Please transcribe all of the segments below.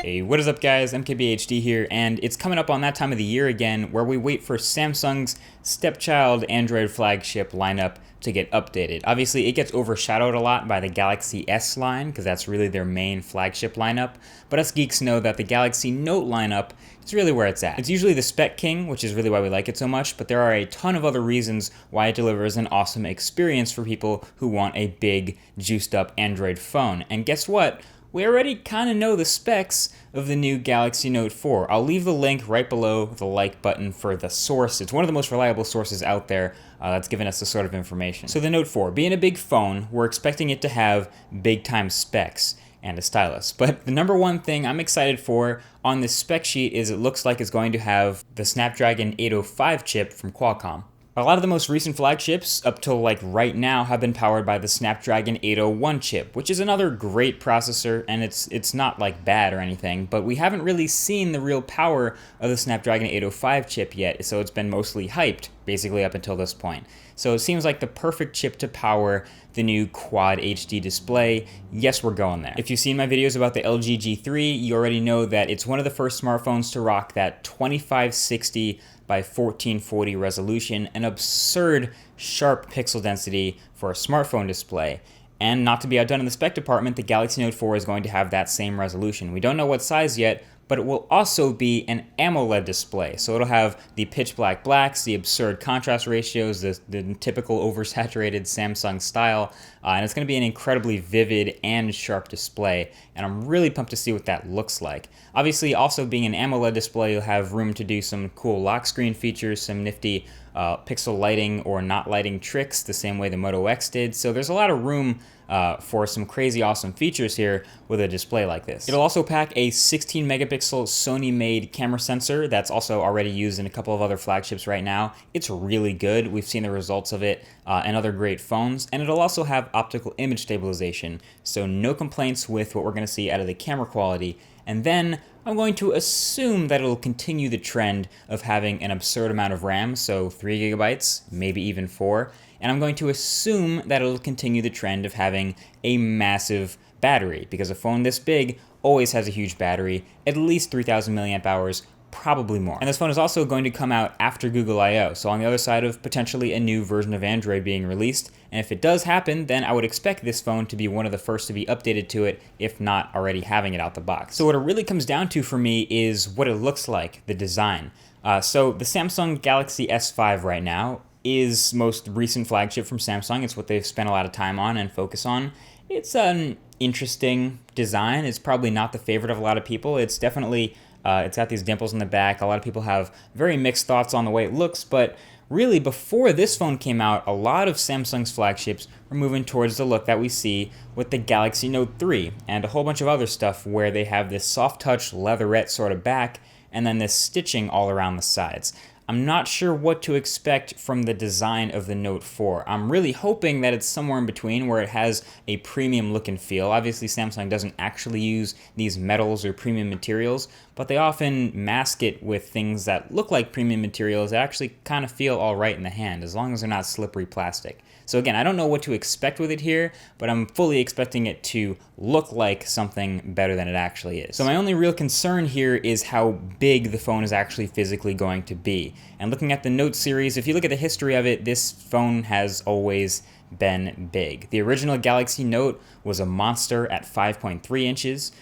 Hey, what is up guys, MKBHD here, and it's coming up on that time of the year again where we wait for Samsung's stepchild Android flagship lineup to get updated. Obviously, it gets overshadowed a lot by the Galaxy S line because that's really their main flagship lineup, but us geeks know that the Galaxy Note lineup is really where it's at. It's usually the spec king, which is really why we like it so much, but there are a ton of other reasons why it delivers an awesome experience for people who want a big, juiced up Android phone. And guess what? We already kind of know the specs of the new Galaxy Note 4. I'll leave the link right below the like button for the source. It's one of the most reliable sources out there that's given us this sort of information. So the Note 4, being a big phone, we're expecting it to have big time specs and a stylus. But the number one thing I'm excited for on this spec sheet is it looks like it's going to have the Snapdragon 805 chip from Qualcomm. A lot of the most recent flagships up till like right now have been powered by the Snapdragon 801 chip, which is another great processor, and it's not like bad or anything, but we haven't really seen the real power of the Snapdragon 805 chip yet, so it's been mostly hyped basically up until this point. So it seems like the perfect chip to power the new Quad HD display. Yes, we're going there. If you've seen my videos about the LG G3, you already know that it's one of the first smartphones to rock that 2560 by 1440 resolution, an absurd sharp pixel density for a smartphone display. And not to be outdone in the spec department, the Galaxy Note 4 is going to have that same resolution. We don't know what size yet, but it will also be an AMOLED display. So it'll have the pitch black blacks, the absurd contrast ratios, the typical oversaturated Samsung style, and it's going to be an incredibly vivid and sharp display, and I'm really pumped to see what that looks like. Obviously, also being an AMOLED display, you'll have room to do some cool lock screen features, some nifty pixel lighting or not lighting tricks, the same way the Moto X did, so there's a lot of room for some crazy awesome features here with a display like this. It'll also pack a 16 megapixel Sony-made camera sensor that's also already used in a couple of other flagships right now. It's really good. We've seen the results of it in other great phones, and it'll also have optical image stabilization, so no complaints with what we're going to see out of the camera quality. And then I'm going to assume that it'll continue the trend of having an absurd amount of RAM, so 3 gigabytes, maybe even 4. And I'm going to assume that it'll continue the trend of having a massive battery, because a phone this big always has a huge battery, at least 3,000 milliamp hours, probably more. And this phone is also going to come out after Google I/O, so on the other side of potentially a new version of Android being released. And if it does happen, then I would expect this phone to be one of the first to be updated to it, if not already having it out the box. So what it really comes down to for me is what it looks like, the design. So the Samsung Galaxy S5 right now is most recent flagship from Samsung. It's what they've spent a lot of time on and focus on. It's an interesting design. It's probably not the favorite of a lot of people. It's definitely, it's got these dimples in the back. A lot of people have very mixed thoughts on the way it looks, but really before this phone came out, a lot of Samsung's flagships were moving towards the look that we see with the Galaxy Note 3 and a whole bunch of other stuff where they have this soft touch leatherette sort of back and then this stitching all around the sides. I'm not sure what to expect from the design of the Note 4. I'm really hoping that it's somewhere in between where it has a premium look and feel. Obviously, Samsung doesn't actually use these metals or premium materials, but they often mask it with things that look like premium materials that actually kind of feel all right in the hand, as long as they're not slippery plastic. So again, I don't know what to expect with it here, but I'm fully expecting it to look like something better than it actually is. So my only real concern here is how big the phone is actually physically going to be. And looking at the Note series, if you look at the history of it, this phone has always been big. The original Galaxy Note was a monster at 5.3 inches.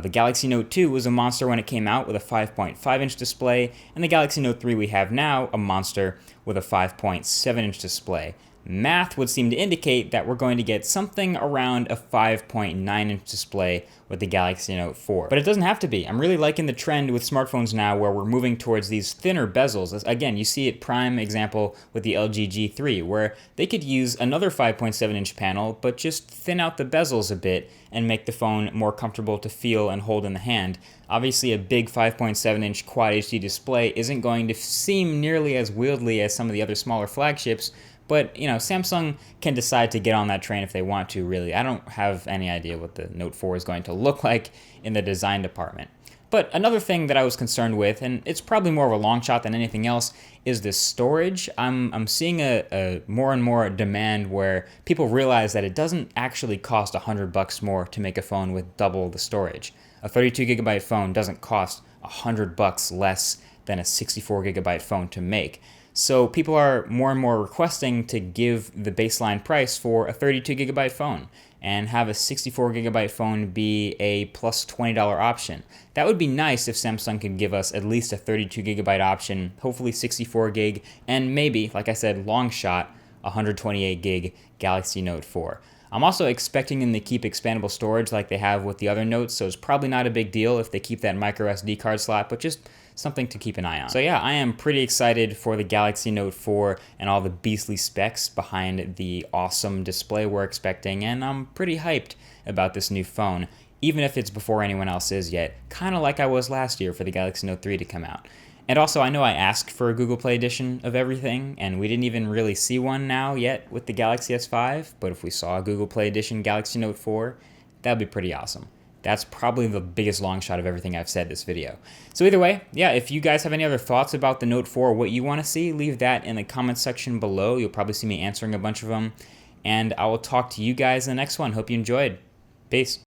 The Galaxy Note 2 was a monster when it came out with a 5.5 inch display, and the Galaxy Note 3 we have now, a monster with a 5.7 inch display. Math would seem to indicate that we're going to get something around a 5.9 inch display with the Galaxy Note 4. But it doesn't have to be. I'm really liking the trend with smartphones now where we're moving towards these thinner bezels. Again, you see it prime example with the LG G3, where they could use another 5.7 inch panel, but just thin out the bezels a bit and make the phone more comfortable to feel and hold in the hand. Obviously, a big 5.7 inch Quad HD display isn't going to seem nearly as wieldy as some of the other smaller flagships, but, you know, Samsung can decide to get on that train if they want to, really. I don't have any idea what the Note 4 is going to look like in the design department. But another thing that I was concerned with, and it's probably more of a long shot than anything else, is this storage. I'm seeing a more and more demand where people realize that it doesn't actually cost $100 more to make a phone with double the storage. A 32 gigabyte phone doesn't cost $100 less than a 64 gigabyte phone to make. So people are more and more requesting to give the baseline price for a 32 gigabyte phone and have a 64 gigabyte phone be a plus $20 option. That would be nice if Samsung could give us at least a 32 gigabyte option, hopefully 64 gig, and maybe, like I said, long shot, 128 gig Galaxy Note 4. I'm also expecting them to keep expandable storage like they have with the other Notes, so it's probably not a big deal if they keep that micro SD card slot, but just something to keep an eye on. So yeah, I am pretty excited for the Galaxy Note 4 and all the beastly specs behind the awesome display we're expecting, and I'm pretty hyped about this new phone, even if it's before anyone else is yet, kind of like I was last year for the Galaxy Note 3 to come out. And also, I know I asked for a Google Play edition of everything, and we didn't even really see one now yet with the Galaxy S5, but if we saw a Google Play edition Galaxy Note 4, that'd be pretty awesome. That's probably the biggest long shot of everything I've said this video. So either way, yeah, if you guys have any other thoughts about the Note 4, what you want to see, leave that in the comment section below. You'll probably see me answering a bunch of them. And I will talk to you guys in the next one. Hope you enjoyed. Peace.